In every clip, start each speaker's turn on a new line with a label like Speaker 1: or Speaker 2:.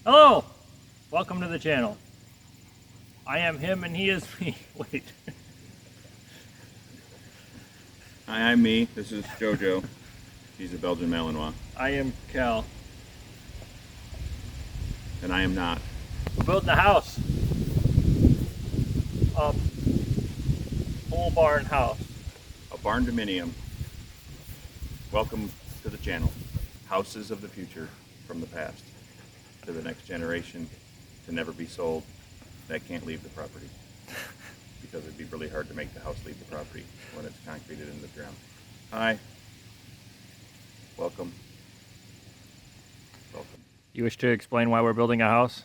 Speaker 1: Hello! Welcome to the channel. I am him and he is me. Wait.
Speaker 2: Hi, I'm me. This is Jojo. She's a Belgian Malinois.
Speaker 1: I am Cal.
Speaker 2: And I am not.
Speaker 1: We're building a house. A pole barn house.
Speaker 2: A barn dominium. Welcome to the channel. Houses of the future from the past to the next generation to never be sold that can't leave the property. Because it'd be really hard to make the house leave the property when it's concreted in the ground. Hi. Welcome. Welcome.
Speaker 1: You wish to explain why we're building a house?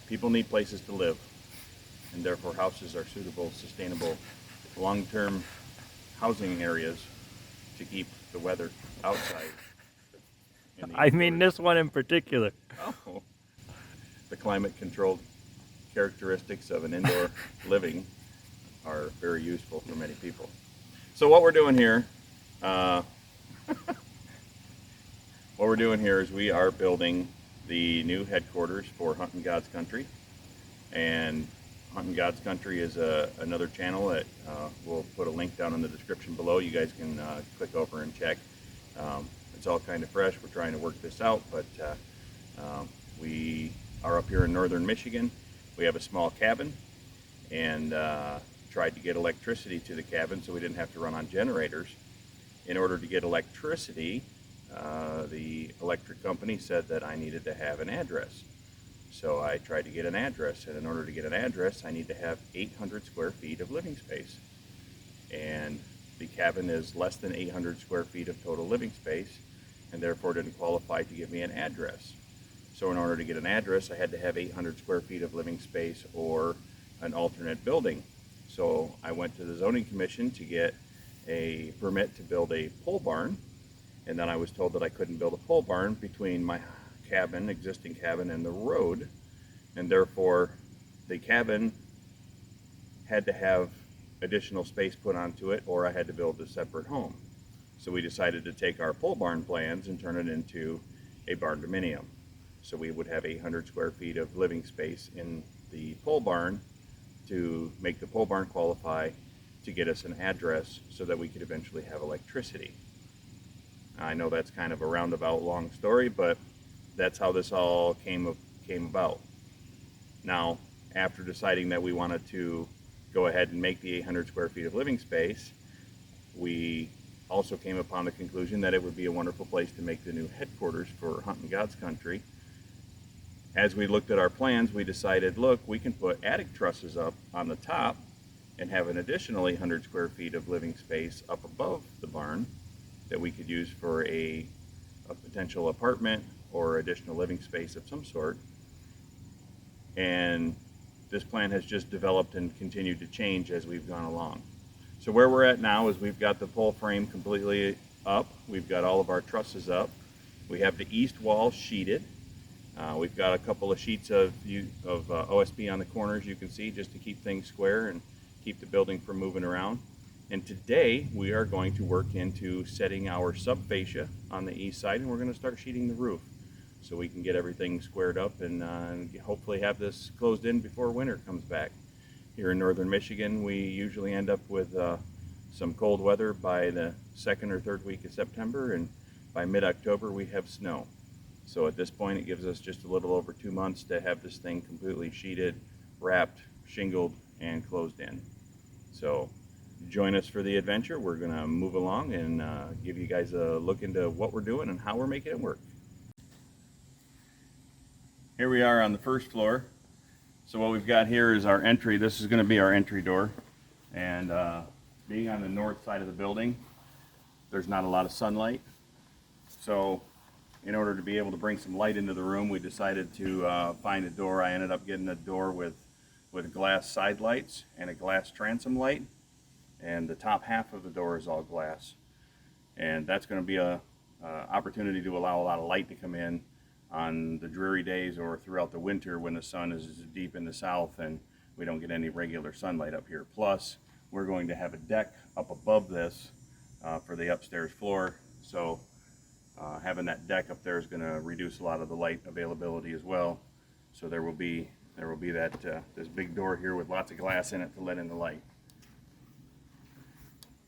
Speaker 2: People need places to live, and therefore houses are suitable, sustainable, long-term housing areas to keep the weather outside.
Speaker 1: I mean this one in particular.
Speaker 2: Oh. The climate-controlled characteristics of an indoor living are very useful for many people. So what we're doing here, is we are building the new headquarters for Huntin' God's Country. And Huntin' God's Country is another channel that we'll put a link down in the description below. You guys can click over and check. It's all kind of fresh. We're trying to work this out, but we are up here in northern Michigan. We have a small cabin and tried to get electricity to the cabin so we didn't have to run on generators. In order to get electricity, the electric company said that I needed to have an address. So I tried to get an address, and in order to get an address, I need to have 800 square feet of living space. And the cabin is less than 800 square feet of total living space, and therefore didn't qualify to give me an address. So in order to get an address, I had to have 800 square feet of living space or an alternate building. So I went to the zoning commission to get a permit to build a pole barn, and then I was told that I couldn't build a pole barn between my cabin, existing cabin, and the road, and therefore the cabin had to have additional space put onto it, or I had to build a separate home. So we decided to take our pole barn plans and turn it into a barn dominium. So we would have 800 square feet of living space in the pole barn to make the pole barn qualify to get us an address so that we could eventually have electricity. I know that's kind of a roundabout long story, but that's how this all came about. Now, after deciding that we wanted to go ahead and make the 800 square feet of living space, we also came upon the conclusion that it would be a wonderful place to make the new headquarters for Huntin' God's Country. As we looked at our plans, we decided, look, we can put attic trusses up on the top and have an additional 800 square feet of living space up above the barn that we could use for a potential apartment or additional living space of some sort. And this plan has just developed and continued to change as we've gone along. So where we're at now is we've got the pole frame completely up. We've got all of our trusses up. We have the east wall sheeted. We've got a couple of sheets of OSB on the corners, you can see, just to keep things square and keep the building from moving around. And today we are going to work into setting our subfascia on the east side, and we're going to start sheeting the roof so we can get everything squared up and hopefully have this closed in before winter comes back. Here in northern Michigan, we usually end up with some cold weather by the second or third week of September, and by mid-October we have snow. So at this point it gives us just a little over 2 months to have this thing completely sheeted, wrapped, shingled, and closed in. So join us for the adventure. We're going to move along and give you guys a look into what we're doing and how we're making it work. Here we are on the first floor. So what we've got here is our entry. This is going to be our entry door. And being on the north side of the building, there's not a lot of sunlight. So in order to be able to bring some light into the room, we decided to find a door. I ended up getting a door with glass side lights and a glass transom light. And the top half of the door is all glass. And that's going to be a opportunity to allow a lot of light to come in on the dreary days or throughout the winter when the sun is deep in the south and we don't get any regular sunlight up here. Plus, we're going to have a deck up above this for the upstairs floor. So Having that deck up there is going to reduce a lot of the light availability as well. So there will be that this big door here with lots of glass in it to let in the light.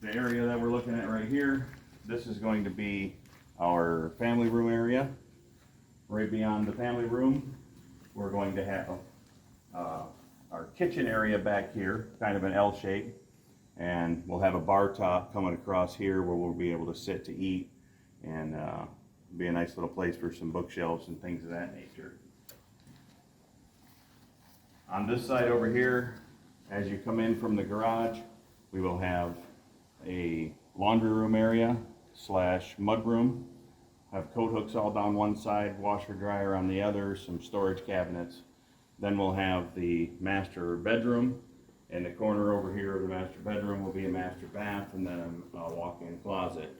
Speaker 2: The area that we're looking at right here, this is going to be our family room area. Right beyond the family room, we're going to have our kitchen area back here, kind of an L shape, and we'll have a bar top coming across here where we'll be able to sit to eat, and be a nice little place for some bookshelves and things of that nature. On this side over here, as you come in from the garage, we will have a laundry room area slash mud room. Have coat hooks all down one side, washer dryer on the other, some storage cabinets. Then we'll have the master bedroom. In the corner over here of the master bedroom will be a master bath and then a walk-in closet.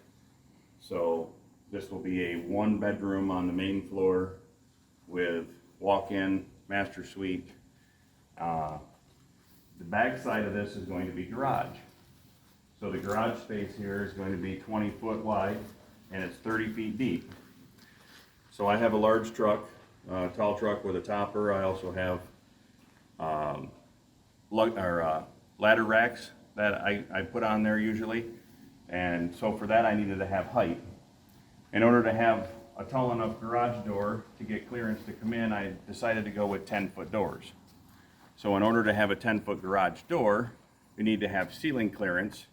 Speaker 2: So this will be a 1-bedroom on the main floor with walk-in master suite. The back side of this is going to be garage. So the garage space here is going to be 20 foot wide and it's 30 feet deep. So I have a large truck, tall truck with a topper. I also have ladder racks that I put on there usually. And so for that I needed to have height. In order to have a tall enough garage door to get clearance to come in, I decided to go with 10-foot doors. So in order to have a 10-foot garage door, you need to have ceiling clearance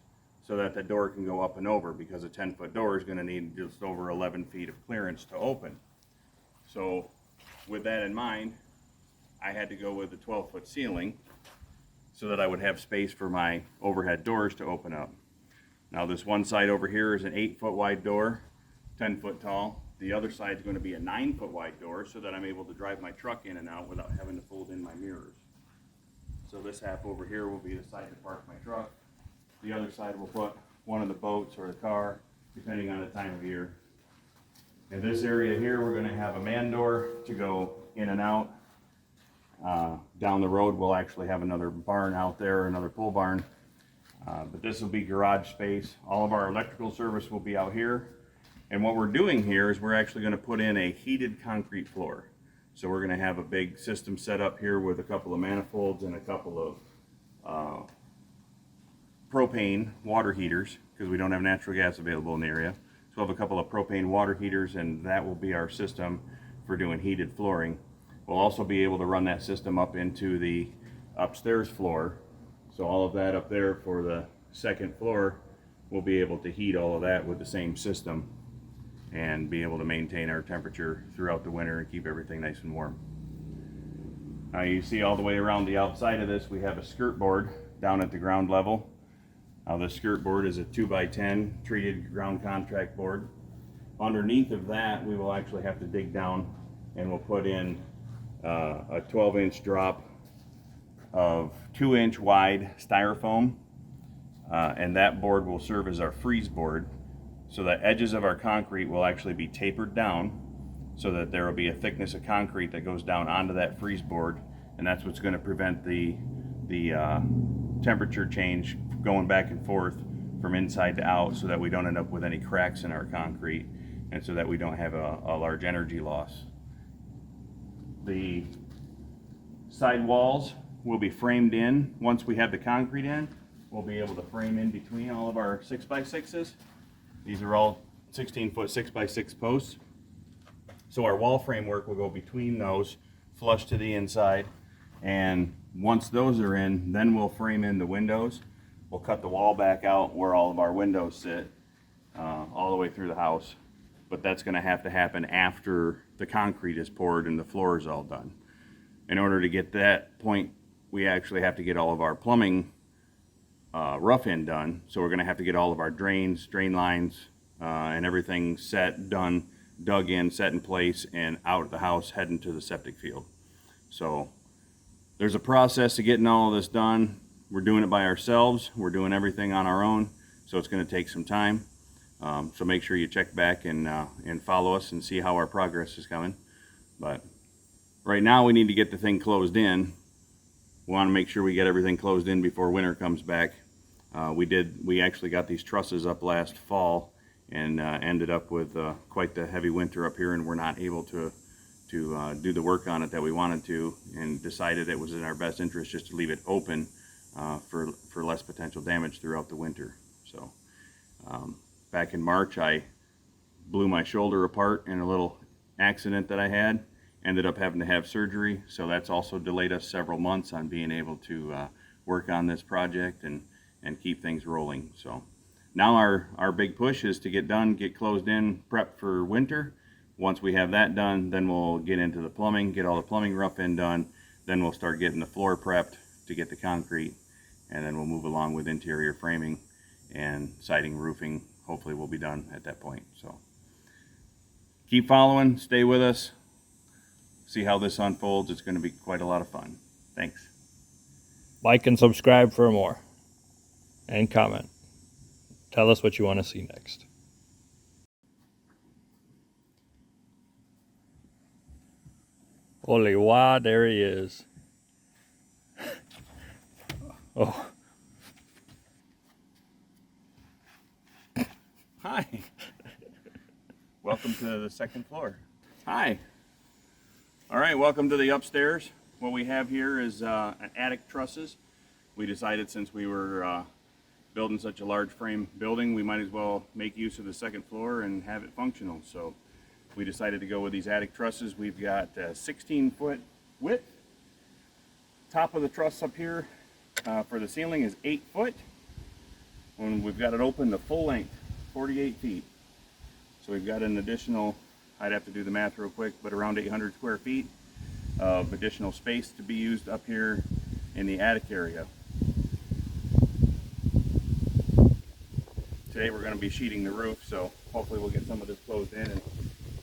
Speaker 2: so that the door can go up and over, because a 10-foot door is going to need just over 11 feet of clearance to open. So with that in mind, I had to go with a 12-foot ceiling so that I would have space for my overhead doors to open up. Now this one side over here is an 8-foot wide door, 10 foot tall. The other side is going to be a 9-foot wide door so that I'm able to drive my truck in and out without having to fold in my mirrors. So this half over here will be the side to park my truck. The other side will put one of the boats or the car, depending on the time of year. In this area here, we're going to have a man door to go in and out. Down the road, we'll actually have another barn out there, another pole barn. But this will be garage space. All of our electrical service will be out here. And what we're doing here is we're actually going to put in a heated concrete floor. So we're going to have a big system set up here with a couple of manifolds and a couple of propane water heaters, because we don't have natural gas available in the area. So we'll have a couple of propane water heaters, and that will be our system for doing heated flooring. We'll also be able to run that system up into the upstairs floor. So all of that up there for the second floor, we'll be able to heat all of that with the same system and be able to maintain our temperature throughout the winter and keep everything nice and warm. Now you see all the way around the outside of this, we have a skirt board down at the ground level. Now this skirt board is a 2x10 treated ground contract board. Underneath of that, we will actually have to dig down and we'll put in a 12-inch drop of 2-inch wide styrofoam, and that board will serve as our freeze board. So the edges of our concrete will actually be tapered down so that there will be a thickness of concrete that goes down onto that freeze board, and that's what's going to prevent the temperature change going back and forth from inside to out, so that we don't end up with any cracks in our concrete and so that we don't have a large energy loss. The side walls will be framed in. Once we have the concrete in, we'll be able to frame in between all of our 6x6s. These are all 16-foot 6x6 posts. So our wall framework will go between those, flush to the inside, and once those are in, then we'll frame in the windows. We'll cut the wall back out where all of our windows sit, all the way through the house. But that's going to happen after the concrete is poured and the floor is all done. In order to get that point, we actually have to get all of our plumbing rough end done. So we're going to have to get all of our drains, drain lines, and everything set, done, dug in, set in place, and out of the house heading to the septic field. So there's a process to getting all of this done. We're doing it by ourselves. We're doing everything on our own, so it's going to take some time. So make sure you check back and follow us and see how our progress is coming. But right now we need to get the thing closed in. We want to make sure we get everything closed in before winter comes back. We actually got these trusses up last fall and ended up with quite the heavy winter up here, and we're not able to do the work on it that we wanted to, and decided it was in our best interest just to leave it open for less potential damage throughout the winter. So back in March, I blew my shoulder apart in a little accident that I had. Ended up having to have surgery, so that's also delayed us several months on being able to work on this project and keep things rolling. So now our big push is to get done, get closed in, prep for winter. Once we have that done, then we'll get into the plumbing, get all the plumbing rough in done, then we'll start getting the floor prepped to get the concrete, and then we'll move along with interior framing and siding, roofing. Hopefully we'll be done at that point. So keep following, stay with us, see how this unfolds. It's going to be quite a lot of fun. Thanks.
Speaker 1: Like and subscribe for more. And comment. Tell us what you want to see next. Holy wow, there he is. Oh.
Speaker 2: Hi. Welcome to the second floor. Hi. All right, welcome to the upstairs. What we have here is an attic trusses. We decided since we were building such a large frame building, we might as well make use of the second floor and have it functional. So we decided to go with these attic trusses. We've got 16-foot width. Top of the truss up here for the ceiling is 8 foot. When we've got it open to full length, 48 feet. So we've got an additional, I'd have to do the math real quick, but around 800 square feet of additional space to be used up here in the attic area. Today we're going to be sheeting the roof, so hopefully we'll get some of this closed in and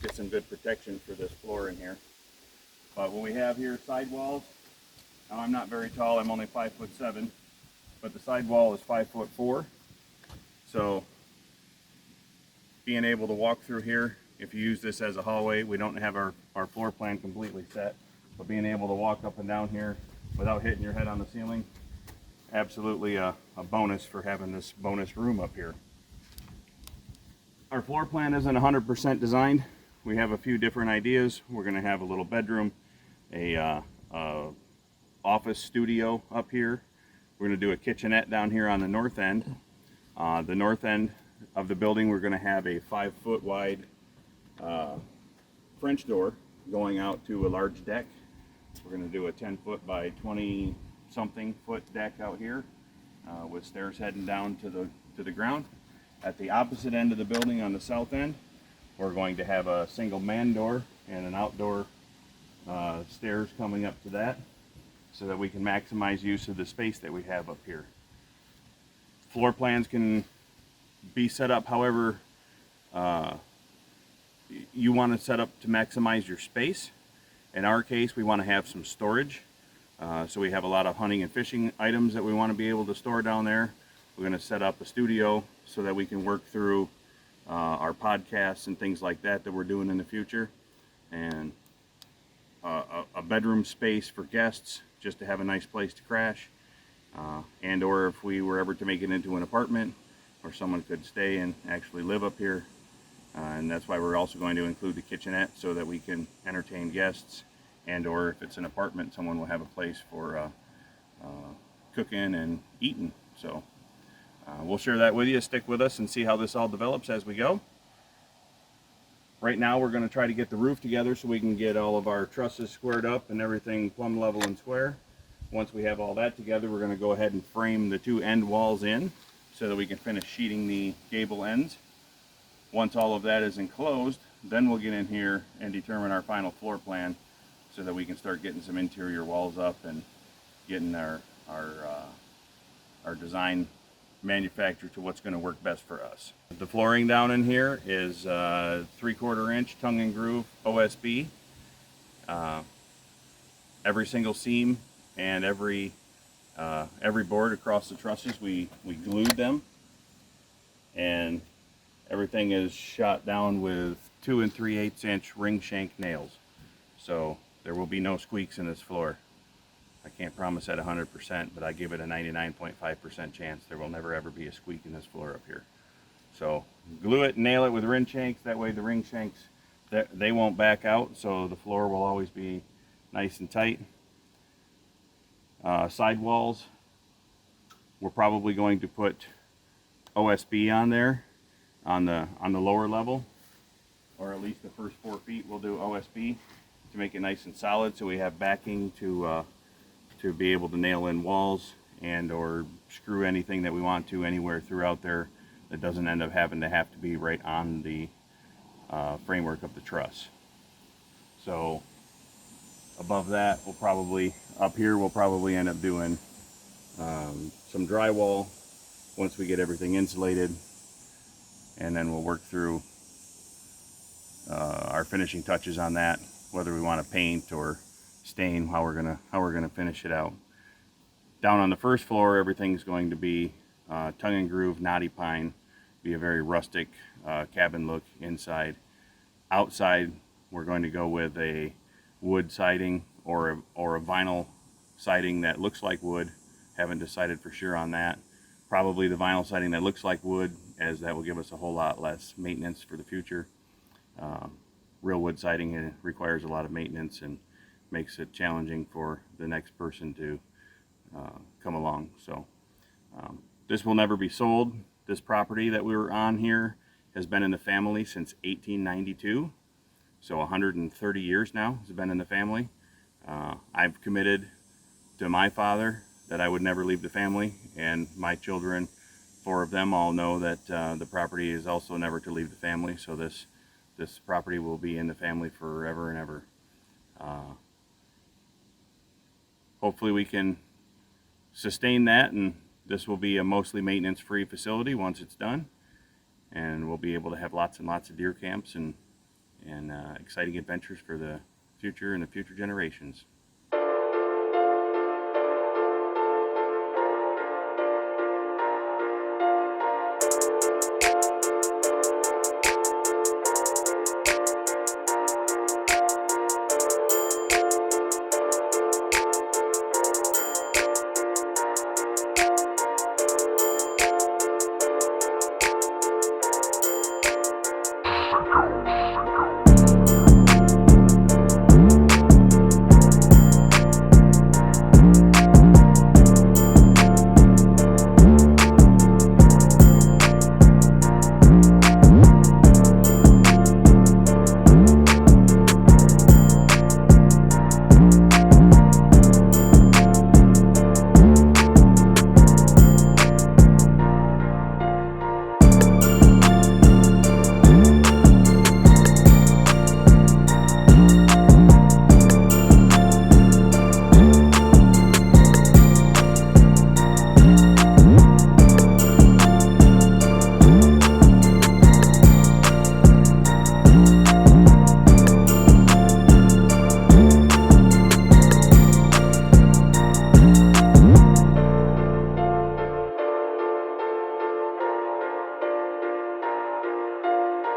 Speaker 2: get some good protection for this floor in here. But what we have here, sidewalls. Now I'm not very tall, I'm only 5'7", but the sidewall is 5'4". So being able to walk through here, if you use this as a hallway, we don't have our floor plan completely set, but being able to walk up and down here without hitting your head on the ceiling, absolutely a bonus for having this bonus room up here. Our floor plan isn't 100% designed. We have a few different ideas. We're going to have a little bedroom, a office studio up here. We're going to do a kitchenette down here on the north end. The north end of the building, we're going to have a 5-foot wide French door going out to a large deck. We're going to do a 10-foot by 20-something foot deck out here with stairs heading down to the ground. At the opposite end of the building on the south end, we're going to have a single man door and an outdoor stairs coming up to that, so that we can maximize use of the space that we have up here. Floor plans can be set up however you want to set up to maximize your space. In our case, we want to have some storage. So we have a lot of hunting and fishing items that we want to be able to store down there. We're going to set up a studio so that we can work through our podcasts and things like that we're doing in the future. And a bedroom space for guests, just to have a nice place to crash. And or if we were ever to make it into an apartment where someone could stay and actually live up here. And that's why we're also going to include the kitchenette so that we can entertain guests, and or if it's an apartment, someone will have a place for cooking and eating. So we'll share that with you. Stick with us and see how this all develops as we go. Right now we're going to try to get the roof together so we can get all of our trusses squared up and everything plumb level and square. Once we have all that together, we're going to go ahead and frame the two end walls in so that we can finish sheeting the gable ends. Once all of that is enclosed, then we'll get in here and determine our final floor plan so that we can start getting some interior walls up and getting our design manufactured to what's going to work best for us. The flooring down in here is 3/4 inch tongue and groove OSB. Every single seam and every board across the trusses, we glued them, and everything is shot down with 2 3/8 inch ring shank nails. So there will be no squeaks in this floor. I can't promise that 100%, but I give it a 99.5% chance there will never ever be a squeak in this floor up here. So glue it and nail it with ring shanks. That way the ring shanks, they won't back out, so the floor will always be nice and tight. Side walls, we're probably going to put OSB on there on the lower level, or at least the first 4 feet we'll do OSB to make it nice and solid, so we have backing to be able to nail in walls and or screw anything that we want to anywhere throughout there that doesn't end up having to be right on the framework of the truss. So above that, up here we'll probably end up doing some drywall once we get everything insulated, and then we'll work through our finishing touches on that, whether we want to paint or stain, how we're gonna finish it out. Down on the first floor, everything's going to be tongue and groove knotty pine, be a very rustic cabin look inside. Outside, we're going to go with a wood siding or a vinyl siding that looks like wood. Haven't decided for sure on that. Probably the vinyl siding that looks like wood, as that will give us a whole lot less maintenance for the future. Real wood siding requires a lot of maintenance and makes it challenging for the next person to come along. So this will never be sold. This property that we were on here has been in the family since 1892. So 130 years now has been in the family. I've committed to my father that I would never leave the family, and my children, 4 of them, all know that the property is also never to leave the family. So this property will be in the family forever and ever. Hopefully we can sustain that, and this will be a mostly maintenance-free facility once it's done, and we'll be able to have lots and lots of deer camps and exciting adventures for the future and the future generations.